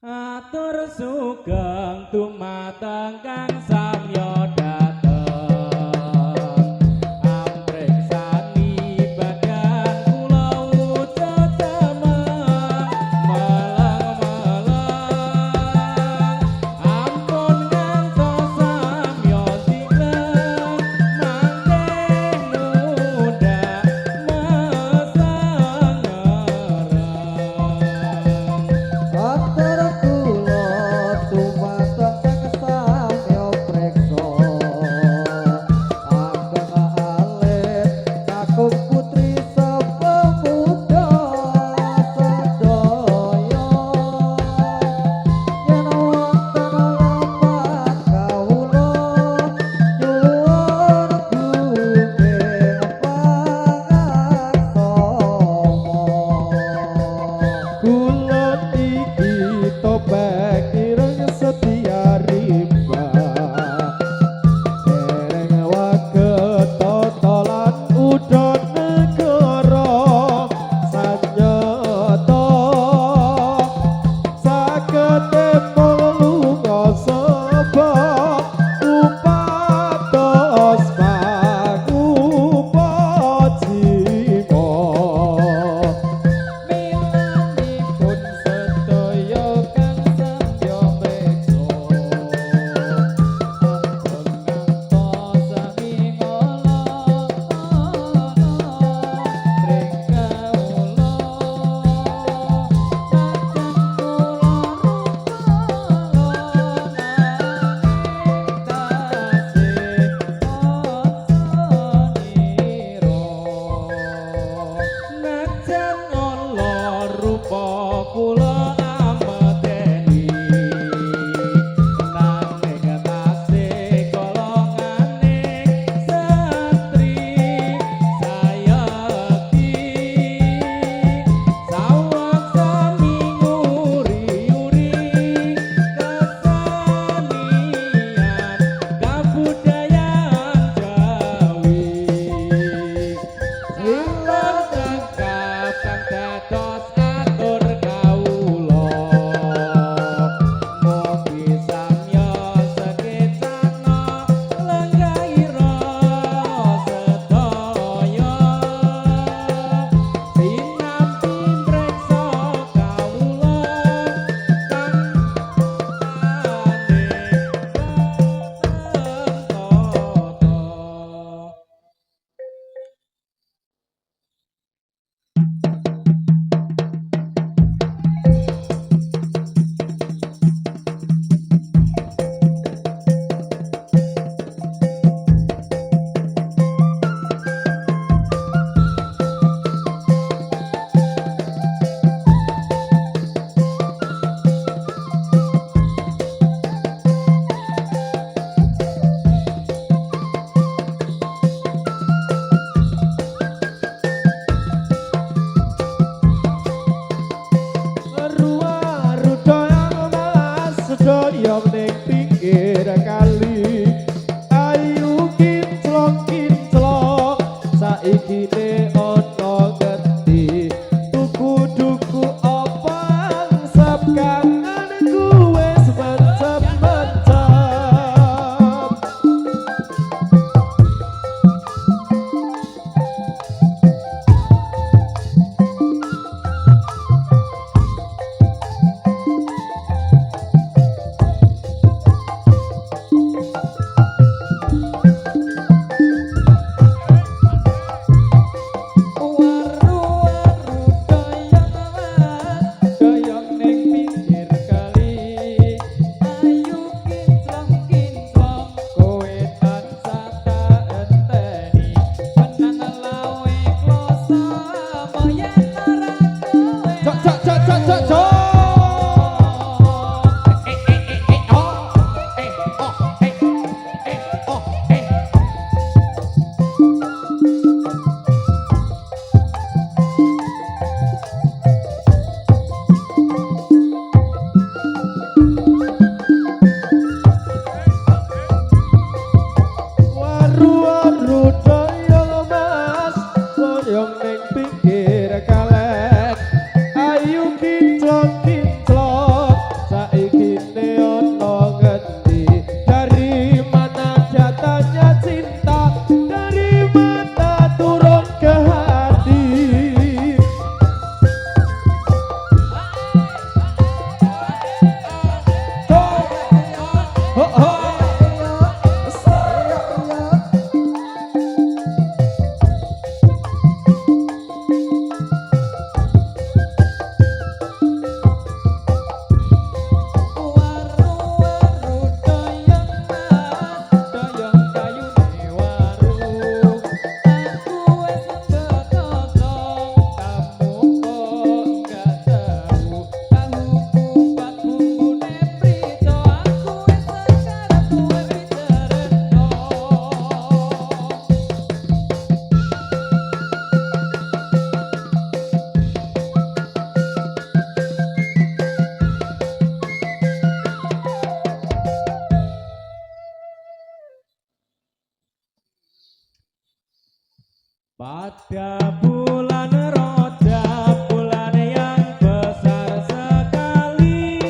Atur sugeng dumateng Kang Samya dateng amprih sami badan kula wujud temeng meleng-meleng ampun ngantos samya sileng mangke muda mesengereng. Pada bulan Rajab, bulan yang besar sekali,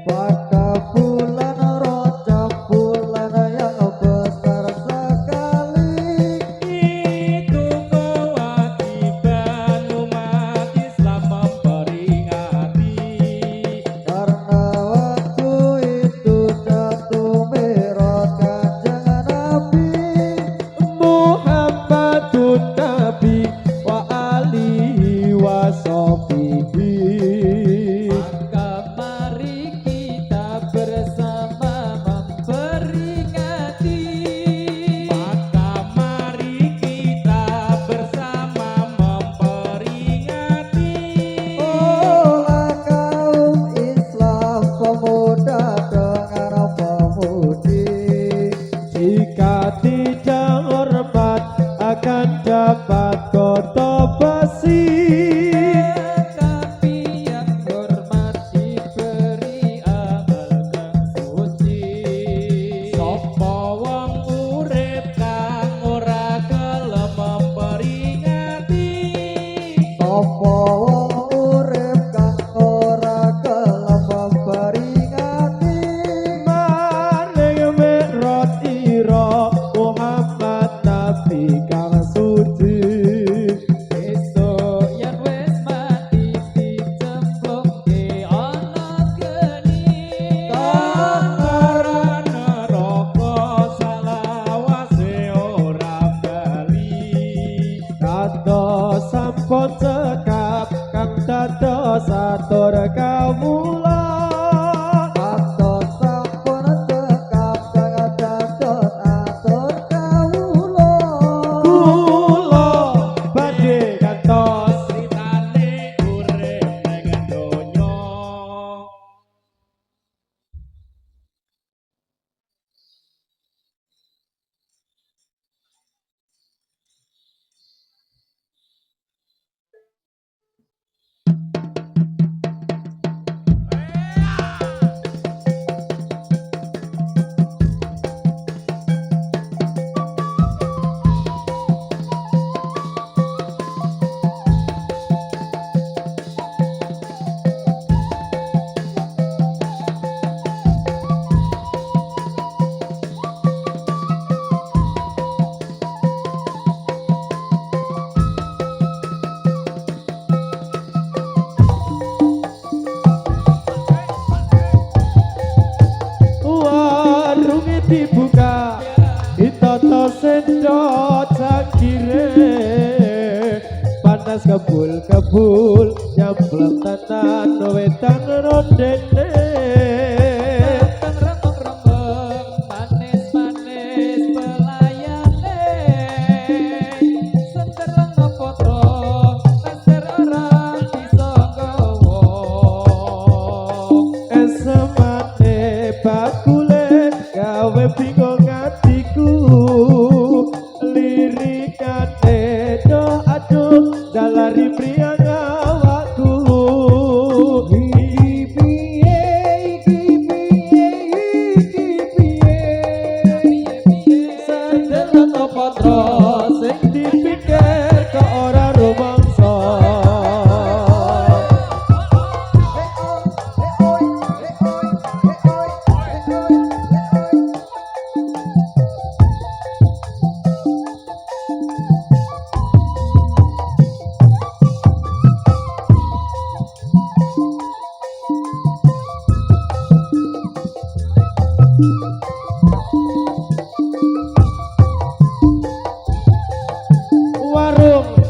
pada bulan Rajab, bulan yang besar sekali, itu kewajiban umat Islam memperingati. karena waktu itu jatuh Mi'raj Kanjeng Nabi Muhammadun Nabi wa alihi wa sahbihi. Maka mari kita bersama memperingati. Maka mari kita bersama memperingati. Olah kaum Islam pemuda dengan pemudi, Jika tidak hormat akan dapat kotor besi. Tetapi yang hormat diberi amal kang suci. Sapa wong urip kang ora gelem memperingati. sapa wong urip kang ora gelem memperingati, Maring Mi'raj ira Muhammad Nabi kang suci. Esuk yen wis mati dicemplungke ana geni. Kang neraka salawase ora bali. Dados sampun cekap kang dados atur kawula. kados sampun cekap kang dados atur kawula. Kula badhe kantos critane urip ning donya. Warunge dibuka ditata sendok cangkire, panas kebul-kebul nyemplung tenan wedang rondene. Rembang-rembang manis-manis pelayane, sentereng potro leser ora bisa gawa. Esemane bakule gawe bingung atiku, lirikane do aduh dalari priang awakku. Iki piye, iki piye, iki piye, sendeleng potro sing dipikir kok ora rumangsa.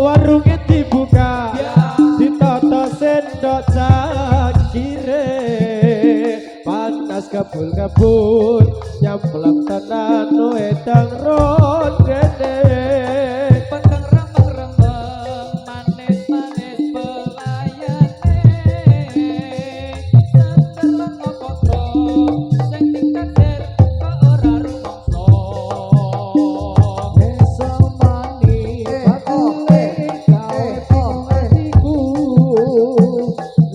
Warunge dibuka ditata sendok cangkire, panas kebul-kebul nyemplung tenan wedang rondene. Pedang rembang-rembang manis-manis pelayane, sentereng potro sing ditaksir kok ora rumangsa. Esemani bakule gawe atiku,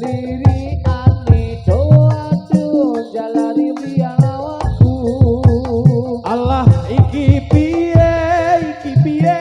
lirikane do aduh jalari priang awakku. Allah iki piye, iki piye,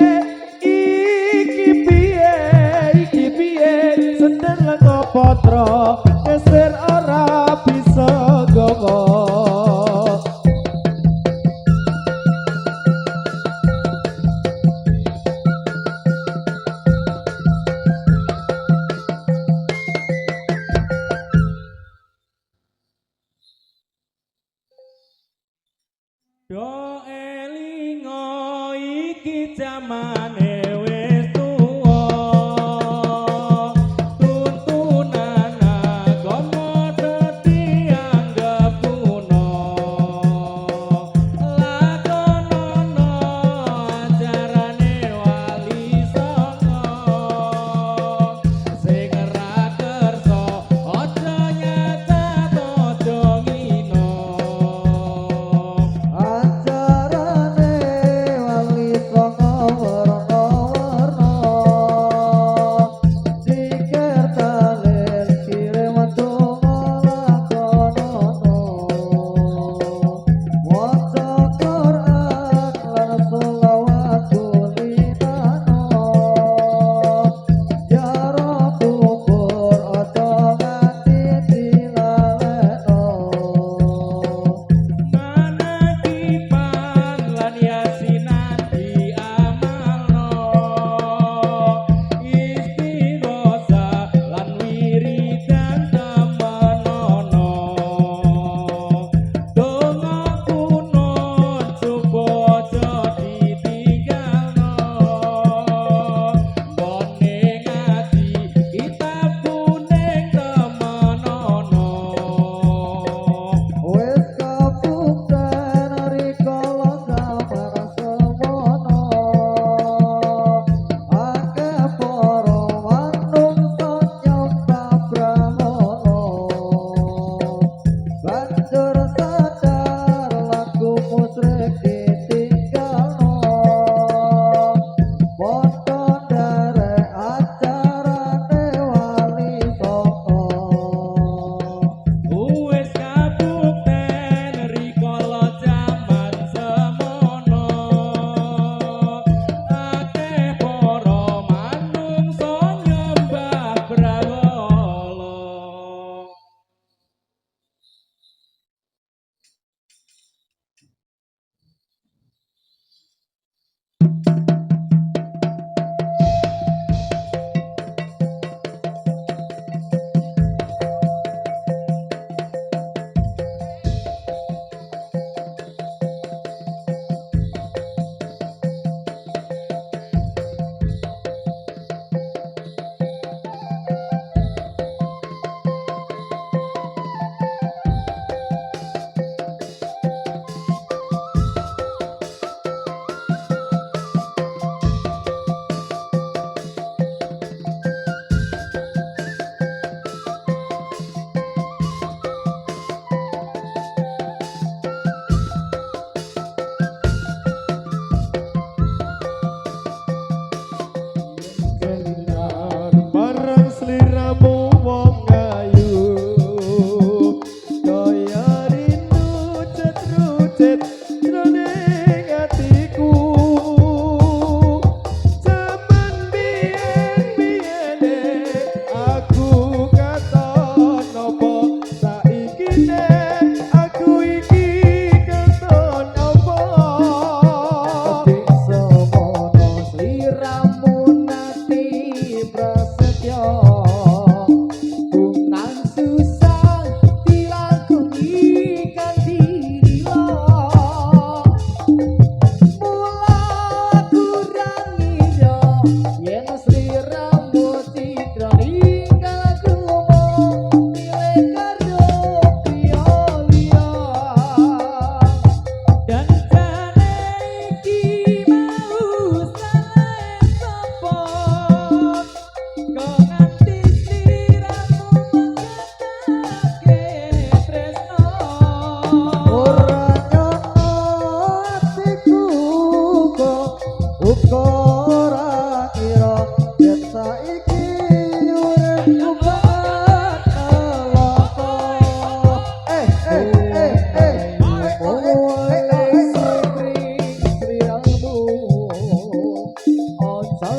Marang sliramu wong ayu kaya rindu cet-rucet jroning atiku jaman biyen-biyene aku katon apa saiki nek aku iki katon apa Adik semono sliramu nati prasetyo Bungan susah dilakoni kanthi lila Mula kurang ngira yen sliramu citra ninggal aku milih karo priya liya dan jane iki mau salah sapa kok nganti sliramu menggatake tresno Ora nyono atiku kok uga ora kira yen saiki uripku bakal celaka mulai sri-sriamu ojo